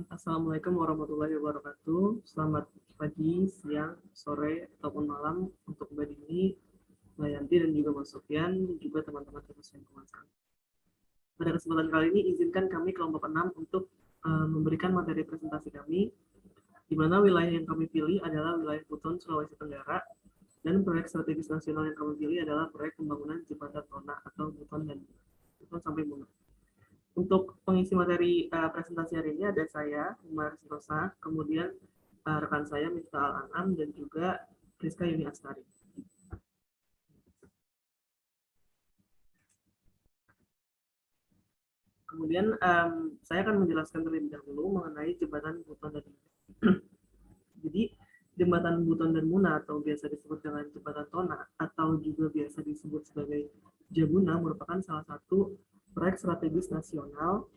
Assalamualaikum warahmatullahi wabarakatuh. Selamat pagi, siang, sore, ataupun malam untuk Mbak Dini, Mbak Yanti, dan juga Mas Sofyan, dan juga teman-teman terus yang kemasan. Pada kesempatan kali ini, izinkan kami kelompok 6 untuk memberikan materi presentasi kami, di mana wilayah yang kami pilih adalah wilayah Buton, Sulawesi Tenggara, dan proyek strategis nasional yang kami pilih adalah proyek pembangunan jembatan Tona atau Buton dan Buton sampai Muna. Untuk pengisi materi presentasi hari ini ada saya, Umar Sirosa, kemudian rekan saya Miftah Al-An'am, dan juga Rizka Yuni Astari. Kemudian saya akan menjelaskan terlebih dahulu mengenai jembatan Buton dan Muna. Jadi jembatan Buton dan Muna atau biasa disebut dengan jembatan Tona atau juga biasa disebut sebagai Jabuna merupakan salah satu proyek strategis nasional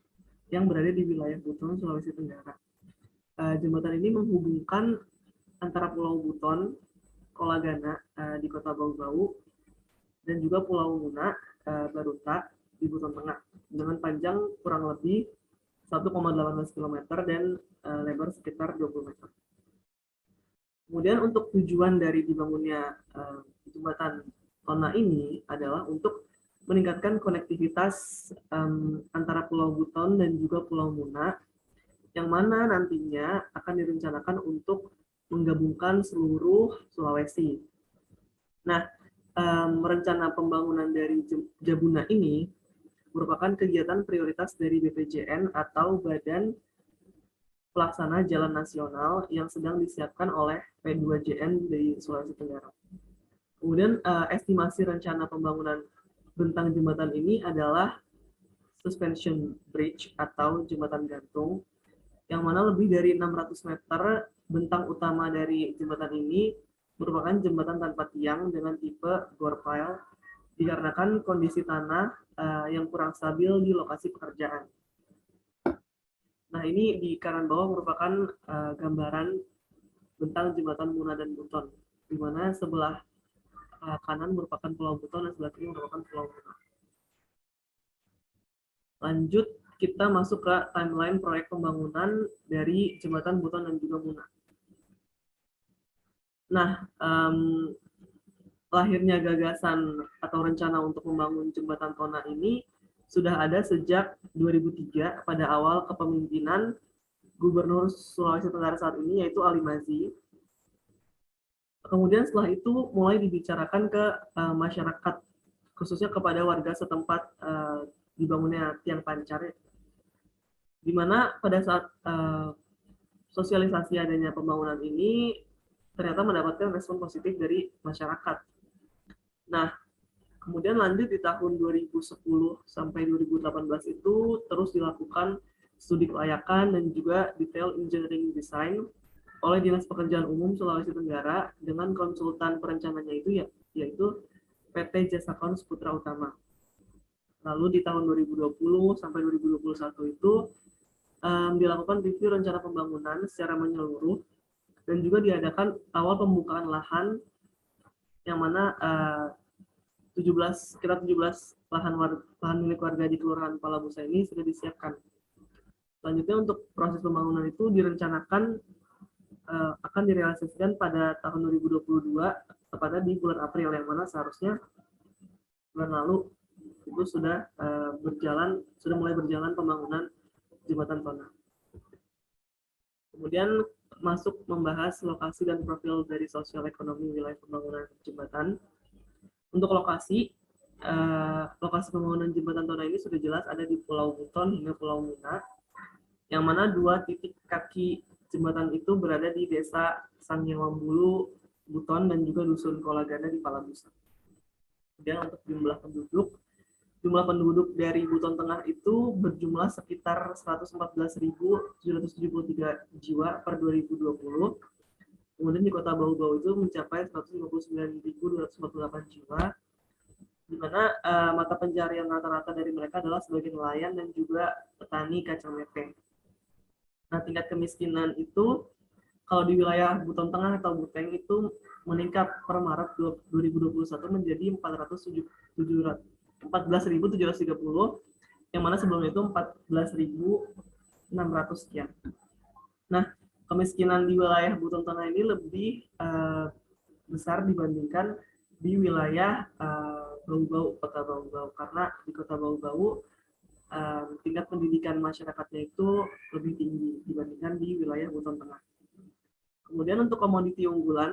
yang berada di wilayah Buton, Sulawesi Tenggara. Jembatan ini menghubungkan antara Pulau Buton, Kolagana di Kota Bau-Bau, dan juga Pulau Muna, Baruta di Buton Tengah dengan panjang kurang lebih 1,18 km dan lebar sekitar 20 meter. Kemudian untuk tujuan dari dibangunnya jembatan Tona ini adalah untuk meningkatkan konektivitas antara Pulau Buton dan juga Pulau Muna, yang mana nantinya akan direncanakan untuk menggabungkan seluruh Sulawesi. Nah, rencana pembangunan dari Jabuna ini merupakan kegiatan prioritas dari BPJN atau Badan Pelaksana Jalan Nasional yang sedang disiapkan oleh P2JN di Sulawesi Tenggara. Kemudian estimasi rencana pembangunan bentang jembatan ini adalah suspension bridge atau jembatan gantung, yang mana lebih dari 600 meter bentang utama dari jembatan ini merupakan jembatan tanpa tiang dengan tipe gore pile dikarenakan kondisi tanah yang kurang stabil di lokasi pekerjaan. Nah, ini di kanan bawah merupakan gambaran bentang jembatan Muna dan Buton, di mana sebelah kanan merupakan Pulau Buton dan sebelah kiri merupakan Pulau Muna. Lanjut, kita masuk ke timeline proyek pembangunan dari jembatan Buton dan juga Muna. Nah, lahirnya gagasan atau rencana untuk membangun jembatan Tona ini sudah ada sejak 2003 pada awal kepemimpinan Gubernur Sulawesi Tenggara saat ini, yaitu Ali Mazi. Kemudian setelah itu mulai dibicarakan ke masyarakat, khususnya kepada warga setempat dibangunnya tiang pancar, di mana pada saat sosialisasi adanya pembangunan ini ternyata mendapatkan respon positif dari masyarakat. Nah, kemudian lanjut di tahun 2010 sampai 2018 itu terus dilakukan studi kelayakan dan juga detail engineering design oleh Dinas Pekerjaan Umum Sulawesi Tenggara dengan konsultan perencananya itu yaitu PT Jasakons Putra Utama. Lalu di tahun 2020 sampai 2021 itu dilakukan review rencana pembangunan secara menyeluruh dan juga diadakan awal pembukaan lahan yang mana 17 lahan milik warga di Kelurahan Palabusa ini sudah disiapkan. Selanjutnya untuk proses pembangunan itu direncanakan akan direalisasikan pada tahun 2022, tepatnya di bulan April, yang mana seharusnya bulan lalu itu sudah mulai berjalan pembangunan jembatan Tona. Kemudian masuk membahas lokasi dan profil dari sosial ekonomi wilayah pembangunan jembatan. Untuk lokasi pembangunan jembatan Tona ini sudah jelas ada di Pulau Buton hingga Pulau Muna, yang mana dua titik kaki jembatan itu berada di desa Sangyewambulu, Buton, dan juga dusun Kolagana di Palabusa. Kemudian untuk jumlah penduduk dari Buton Tengah itu berjumlah sekitar 114.773 jiwa per 2020. Kemudian di Kota Bau-Bau itu mencapai 159.248 jiwa, di mana mata pencarian rata-rata dari mereka adalah sebagai nelayan dan juga petani kacang mete. Nah, tingkat kemiskinan itu kalau di wilayah Buton Tengah atau Buteng itu meningkat per Maret 2021 menjadi 14.730, yang mana sebelumnya itu 14.000 600 sekian. Nah, kemiskinan di wilayah Buton Tengah ini lebih besar dibandingkan di wilayah Bau-Bau, kota Bau-Bau, karena di kota Bau-Bau tingkat pendidikan masyarakatnya itu lebih tinggi dibandingkan di wilayah Buton Tengah. Kemudian untuk komoditi unggulan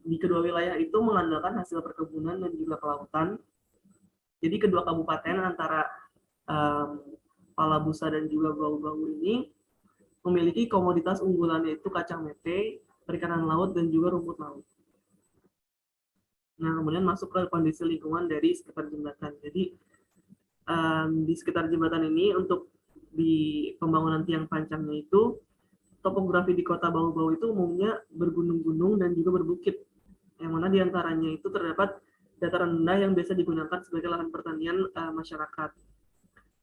di kedua wilayah itu mengandalkan hasil perkebunan dan juga kelautan. Jadi kedua kabupaten antara Palabusa dan juga Bau-Bau ini memiliki komoditas unggulan yaitu kacang mete, perikanan laut, dan juga rumput laut. Nah, kemudian masuk ke kondisi lingkungan dari sekitar jembatan. Jadi, di sekitar jembatan ini untuk di pembangunan tiang pancangnya itu, topografi di kota Bau-Bau itu umumnya bergunung-gunung dan juga berbukit, yang mana diantaranya itu terdapat dataran rendah yang biasa digunakan sebagai lahan pertanian masyarakat.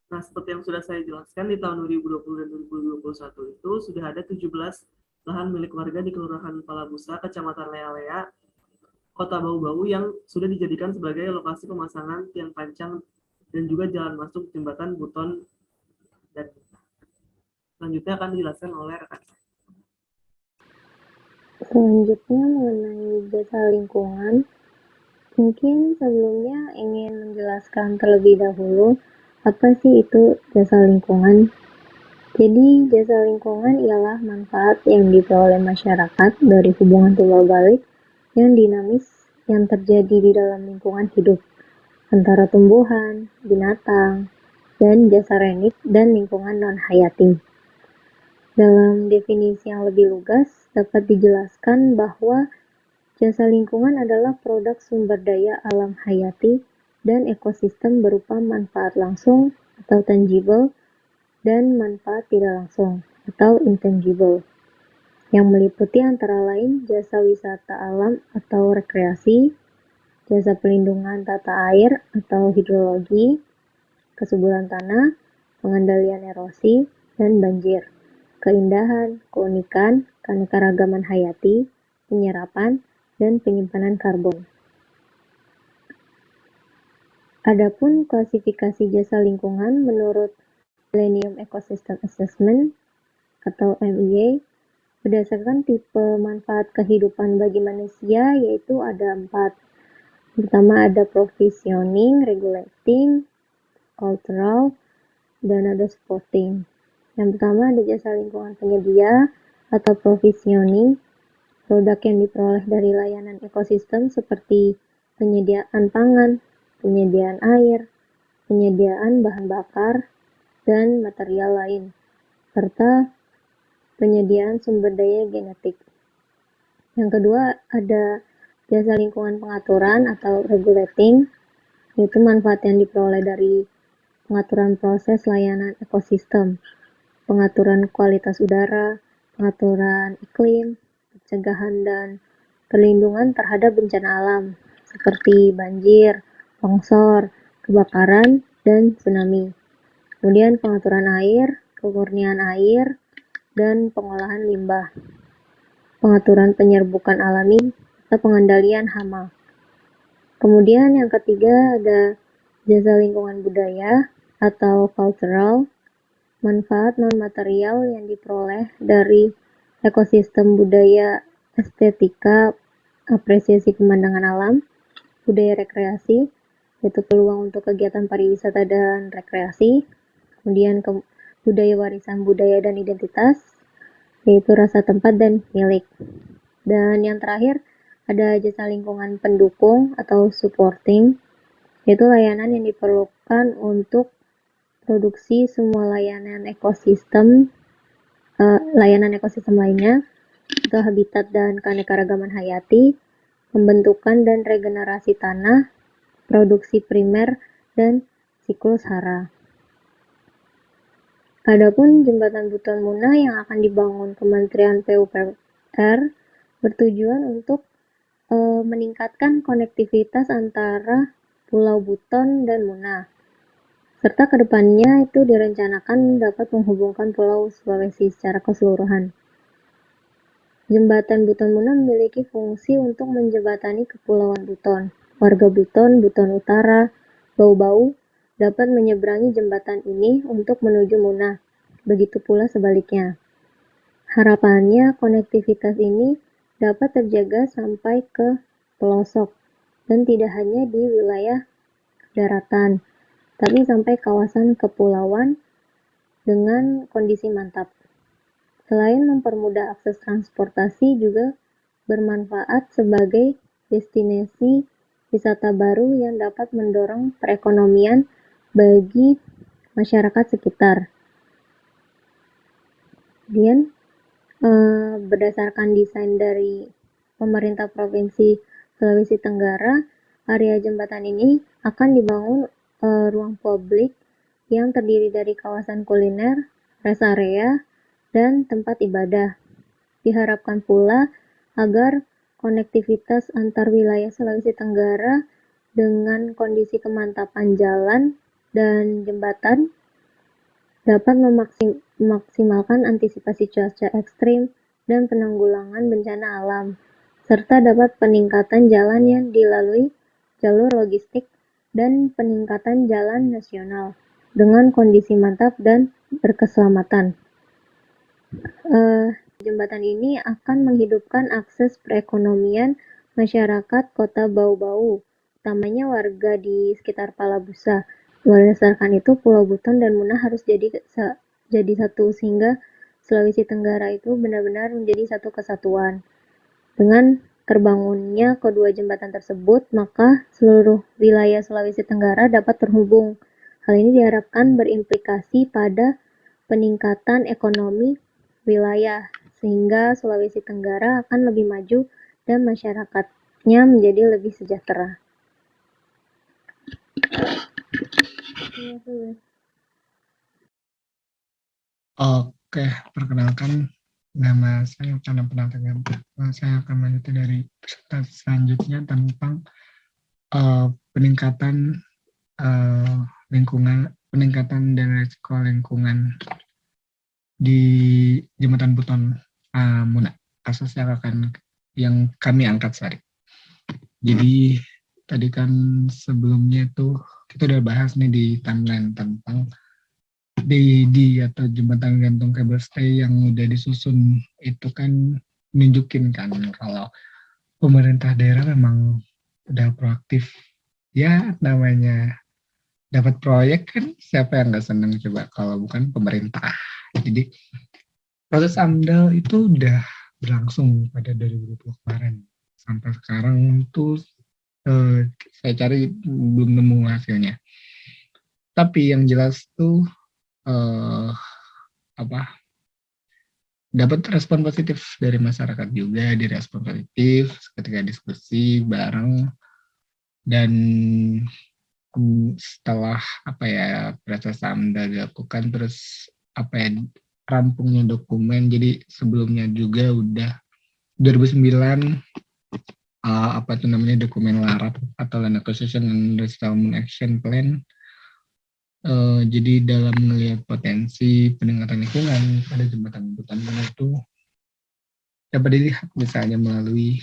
Nah, seperti yang sudah saya jelaskan, di tahun 2020 dan 2021 itu sudah ada 17 lahan milik warga di Kelurahan Palabusa, Kecamatan Lea-Lea, Kota Bau-Bau yang sudah dijadikan sebagai lokasi pemasangan tiang pancang dan juga jalan masuk jembatan Buton, dan selanjutnya akan dijelaskan oleh rekan saya. Selanjutnya mengenai jasa lingkungan, mungkin sebelumnya ingin menjelaskan terlebih dahulu apa sih itu jasa lingkungan. Jadi jasa lingkungan ialah manfaat yang diperoleh masyarakat dari hubungan timbal balik yang dinamis yang terjadi di dalam lingkungan hidup antara tumbuhan, binatang, dan jasa renit dan lingkungan non-hayati. Dalam definisi yang lebih lugas, dapat dijelaskan bahwa jasa lingkungan adalah produk sumber daya alam hayati dan ekosistem berupa manfaat langsung atau tangible dan manfaat tidak langsung atau intangible, yang meliputi antara lain jasa wisata alam atau rekreasi, jasa pelindungan tata air atau hidrologi, kesuburan tanah, pengendalian erosi dan banjir, keindahan, keunikan, keanekaragaman hayati, penyerapan, dan penyimpanan karbon. Adapun klasifikasi jasa lingkungan menurut Millennium Ecosystem Assessment atau MIA berdasarkan tipe manfaat kehidupan bagi manusia, yaitu ada 4. Pertama ada provisioning, regulating, cultural, dan ada supporting. Yang pertama ada jasa lingkungan penyedia atau provisioning, produk yang diperoleh dari layanan ekosistem seperti penyediaan pangan, penyediaan air, penyediaan bahan bakar, dan material lain, serta penyediaan sumber daya genetik. Yang kedua ada jasa lingkungan pengaturan atau regulating, yaitu manfaat yang diperoleh dari pengaturan proses layanan ekosistem, pengaturan kualitas udara, pengaturan iklim, pencegahan dan perlindungan terhadap bencana alam seperti banjir, longsor, kebakaran, dan tsunami. Kemudian pengaturan air, kemurnian air, dan pengolahan limbah, pengaturan penyerbukan alami, atau pengendalian hama. Kemudian yang ketiga ada jasa lingkungan budaya atau cultural, manfaat non-material yang diperoleh dari ekosistem budaya, estetika, apresiasi pemandangan alam, budaya rekreasi, yaitu peluang untuk kegiatan pariwisata dan rekreasi, kemudian budaya warisan budaya dan identitas, yaitu rasa tempat dan milik. Dan yang terakhir ada jasa lingkungan pendukung atau supporting, yaitu layanan yang diperlukan untuk produksi semua layanan ekosistem lainnya, atau habitat dan keanekaragaman hayati, pembentukan dan regenerasi tanah, produksi primer, dan siklus hara. Adapun jembatan Buton Munah yang akan dibangun Kementerian PUPR bertujuan untuk meningkatkan konektivitas antara Pulau Buton dan Munah, serta kedepannya itu direncanakan dapat menghubungkan Pulau Sulawesi secara keseluruhan. Jembatan Buton Munah memiliki fungsi untuk menjembatani Kepulauan Buton. Warga Buton, Buton Utara, Bau-Bau dapat menyeberangi jembatan ini untuk menuju Munah. begitu pula sebaliknya. Harapannya konektivitas ini dapat terjaga sampai ke pelosok dan tidak hanya di wilayah daratan, tapi sampai kawasan kepulauan dengan kondisi mantap. Selain mempermudah akses transportasi, juga bermanfaat sebagai destinasi wisata baru yang dapat mendorong perekonomian bagi masyarakat sekitar. Kemudian, berdasarkan desain dari pemerintah Provinsi Sulawesi Tenggara, area jembatan ini akan dibangun ruang publik yang terdiri dari kawasan kuliner, rest area, dan tempat ibadah. Diharapkan pula agar konektivitas antar wilayah Sulawesi Tenggara dengan kondisi kemantapan jalan dan jembatan dapat memaksimalkan antisipasi cuaca ekstrim dan penanggulangan bencana alam, serta dapat peningkatan jalan yang dilalui jalur logistik dan peningkatan jalan nasional dengan kondisi mantap dan berkeselamatan. Jembatan ini akan menghidupkan akses perekonomian masyarakat Kota Bau-Bau, utamanya warga di sekitar Palabusa. Berdasarkan itu, Pulau Buton dan Muna harus jadi satu sehingga Sulawesi Tenggara itu benar-benar menjadi satu kesatuan. Dengan terbangunnya kedua jembatan tersebut, maka seluruh wilayah Sulawesi Tenggara dapat terhubung. Hal ini diharapkan berimplikasi pada peningkatan ekonomi wilayah, sehingga Sulawesi Tenggara akan lebih maju dan masyarakatnya menjadi lebih sejahtera. Oke, perkenalkan nama saya Chandra Penatagan. Saya akan melanjutkan dari peserta selanjutnya tentang peningkatan peningkatan dan risiko lingkungan di Jembatan Buton Muna. Kasus yang kami angkat sehari. Jadi tadi kan sebelumnya tuh kita udah bahas nih di timeline tentang DID atau jembatan gantung kabel stay yang udah disusun itu kan nunjukin kan kalau pemerintah daerah memang udah proaktif. Ya namanya dapat proyek kan siapa yang nggak seneng coba kalau bukan pemerintah. Jadi proses AMDAL itu udah berlangsung pada 2020 kemarin sampai sekarang tuh saya cari belum nemu hasilnya. Tapi yang jelas tuh dapat respon positif dari masyarakat juga, direspon positif ketika diskusi bareng dan setelah proses AMDA dilakukan terus rampungnya dokumen. Jadi sebelumnya juga udah 2009 dokumen LARAP atau Land Acquisition and Resettlement Action Plan. Jadi dalam melihat potensi peningkatan lingkungan pada jembatan Buton Muna itu dapat dilihat misalnya melalui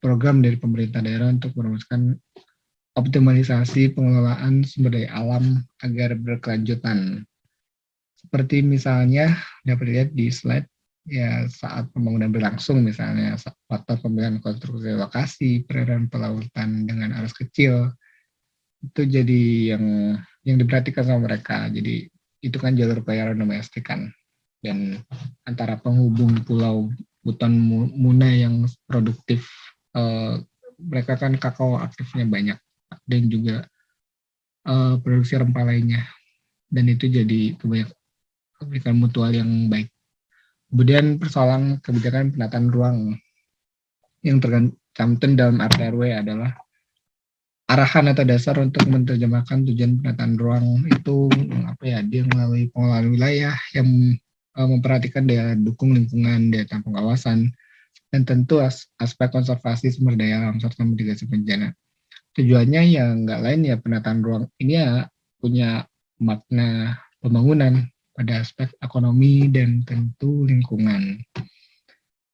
program dari pemerintah daerah untuk merumuskan optimalisasi pengelolaan sumber daya alam agar berkelanjutan. Seperti misalnya dapat dilihat di slide ya saat pembangunan berlangsung misalnya faktor pemilihan konstruksi lokasi, perairan pelautan dengan arus kecil itu jadi yang diperhatikan sama mereka. Jadi itu kan jalur pelayaran domestik kan, dan antara penghubung Pulau Buton Muna yang produktif, mereka kan kakao aktifnya banyak dan juga produksi rempah lainnya, dan itu jadi kebijakan mutual yang baik. Kemudian persoalan kebijakan penataan ruang yang tercantum dalam RTRW adalah arahan atau dasar untuk menerjemahkan tujuan penataan ruang itu dia melalui pengelolaan wilayah yang memperhatikan daya dukung lingkungan, daya tampung kawasan, dan tentu aspek konservasi sumber daya alam serta mitigasi bencana. Tujuannya yang nggak lain ya penataan ruang ini ya punya makna pembangunan pada aspek ekonomi dan tentu lingkungan.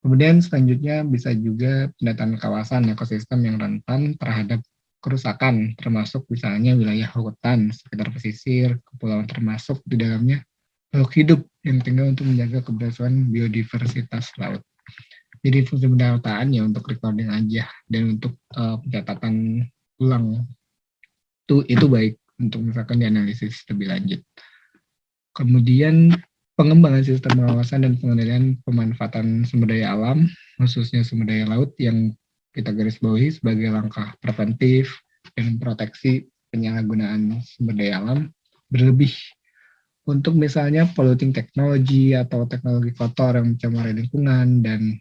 Kemudian selanjutnya bisa juga penataan kawasan ekosistem yang rentan terhadap kerusakan, termasuk misalnya wilayah hutan, sekitar pesisir, kepulauan termasuk di dalamnya, makhluk hidup yang tinggal untuk menjaga keberlangsungan biodiversitas laut. Jadi fungsi pendataan ya untuk recording aja dan untuk pencatatan ulang itu baik untuk misalkan dianalisis lebih lanjut. Kemudian pengembangan sistem pengawasan dan pengendalian pemanfaatan sumber daya alam, khususnya sumber daya laut yang kita garis bawahi sebagai langkah preventif dan proteksi penyalahgunaan sumber daya alam berlebih untuk misalnya polluting technology atau teknologi kotor yang mencemari lingkungan dan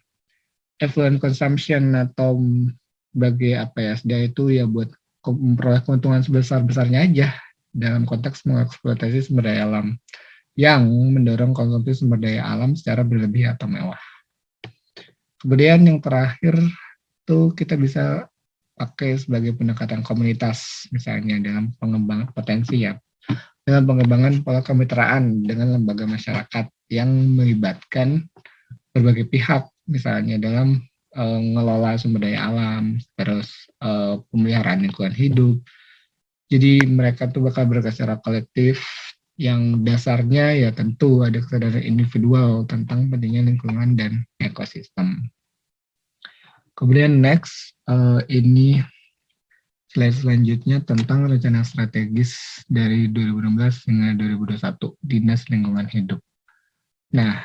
effluent consumption atau sebagai apa ya, SDA itu ya buat memperoleh keuntungan sebesar-besarnya aja dalam konteks mengeksploitasi sumber daya alam yang mendorong konsumsi sumber daya alam secara berlebih atau mewah. Kemudian yang terakhir tuh kita bisa pakai sebagai pendekatan komunitas misalnya dalam pengembangan potensi ya, dalam pengembangan pola kemitraan dengan lembaga masyarakat yang melibatkan berbagai pihak misalnya dalam ngelola sumber daya alam, terus pemeliharaan lingkungan hidup. Jadi mereka tuh bakal bergerak secara kolektif yang dasarnya ya tentu ada kesadaran individual tentang pentingnya lingkungan dan ekosistem. Kemudian next, ini slide selanjutnya tentang rencana strategis dari 2016 hingga 2021 Dinas Lingkungan Hidup. Nah,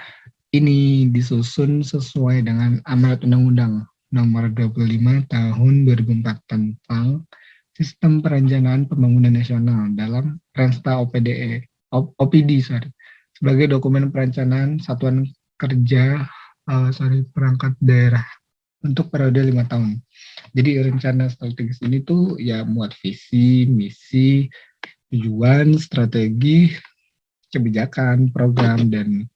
ini disusun sesuai dengan Amanat Undang-Undang Nomor 25 Tahun 2004 tentang Sistem Perencanaan Pembangunan Nasional dalam Rensta OPD sebagai dokumen perencanaan satuan kerja perangkat daerah untuk periode 5 tahun. Jadi rencana strategis ini tuh ya muat visi, misi, tujuan, strategi, kebijakan, program dan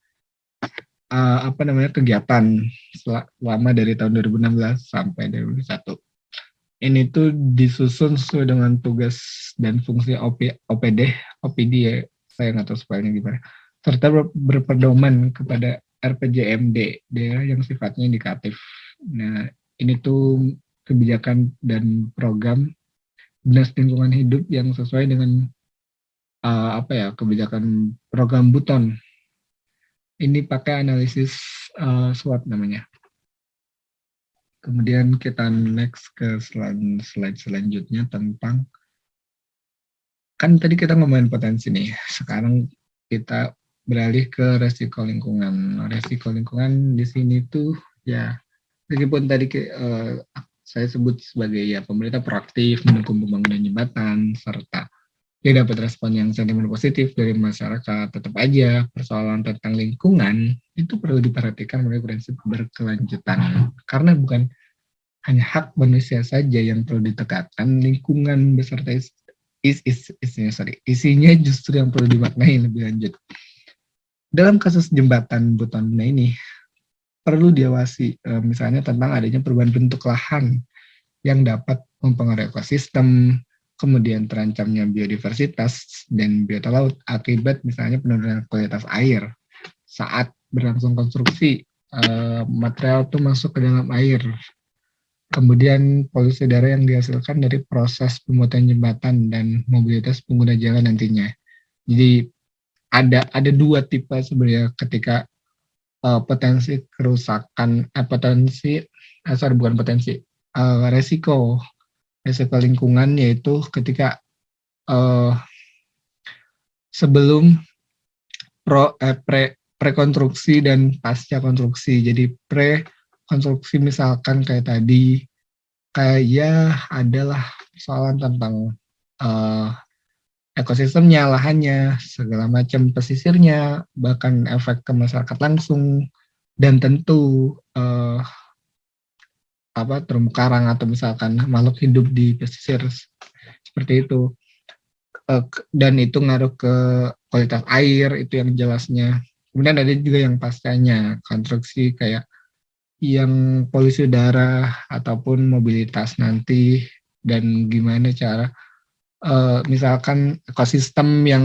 kegiatan selama dari tahun 2016 sampai 2021. Ini tuh disusun sesuai dengan tugas dan fungsi OPD ya, saya nggak tahu spellnya gimana, serta berpedoman kepada RPJMD daerah yang sifatnya indikatif. Nah, ini tuh kebijakan dan program Dinas Lingkungan Hidup yang sesuai dengan kebijakan program Buton. Ini pakai analisis SWOT namanya. Kemudian kita next ke slide selanjutnya tentang, kan tadi kita ngomongin potensi nih, sekarang kita beralih ke resiko lingkungan. Resiko lingkungan di sini tuh ya, meskipun tadi saya sebut sebagai ya pemerintah proaktif mendukung pembangunan jembatan serta dia dapat respon yang sentimen positif dari masyarakat, tetap aja persoalan tentang lingkungan itu perlu diperhatikan melalui prinsip berkelanjutan. Karena bukan hanya hak manusia saja yang perlu ditegakkan, lingkungan beserta isinya justru yang perlu dimaknai lebih lanjut. Dalam kasus jembatan Buton ini, perlu diawasi misalnya tentang adanya perubahan bentuk lahan yang dapat mempengaruhi ekosistem, kemudian terancamnya biodiversitas dan biota laut akibat misalnya penurunan kualitas air saat berlangsung konstruksi, material itu masuk ke dalam air, kemudian polusi udara yang dihasilkan dari proses pembuatan jembatan dan mobilitas pengguna jalan nantinya. Jadi ada dua tipe sebenarnya ketika potensi kerusakan, resiko lingkungan, yaitu ketika sebelum prekonstruksi dan pasca konstruksi. Jadi prekonstruksi misalkan kayak tadi, kayak adalah persoalan tentang ekosistemnya, lahannya, segala macam pesisirnya, bahkan efek ke masyarakat langsung, dan tentu terumbu karang atau misalkan makhluk hidup di pesisir seperti itu, dan itu ngaruh ke kualitas air, itu yang jelasnya. Kemudian ada juga yang pascanya, konstruksi kayak yang polusi udara ataupun mobilitas nanti, dan gimana cara misalkan ekosistem yang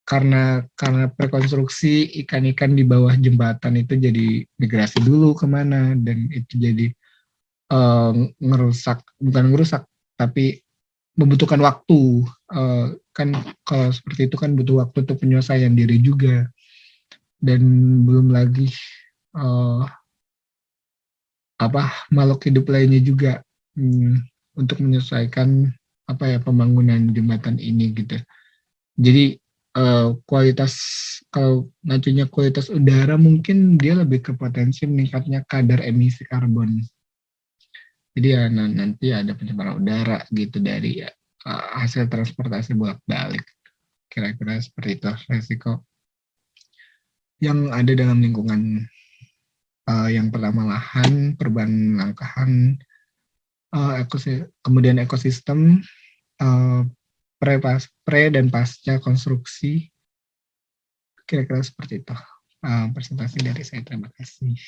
karena prekonstruksi ikan-ikan di bawah jembatan itu jadi migrasi dulu kemana, dan itu jadi bukan ngerusak tapi membutuhkan waktu, kan kalau seperti itu kan butuh waktu untuk penyelesaian diri juga. dan belum lagi makhluk hidup lainnya juga untuk menyesuaikan pembangunan jembatan ini gitu. Jadi kualitas, kalau ngacunya kualitas udara, mungkin dia lebih ke potensi meningkatnya kadar emisi karbon. Jadi ya nanti ada pencemaran udara gitu dari hasil transportasi bolak-balik. Kira-kira seperti itu resiko yang ada dalam lingkungan. Yang pertama lahan, perubahan langkahan, kemudian ekosistem, pre dan pasca konstruksi. Kira-kira seperti itu presentasi dari saya. Terima kasih.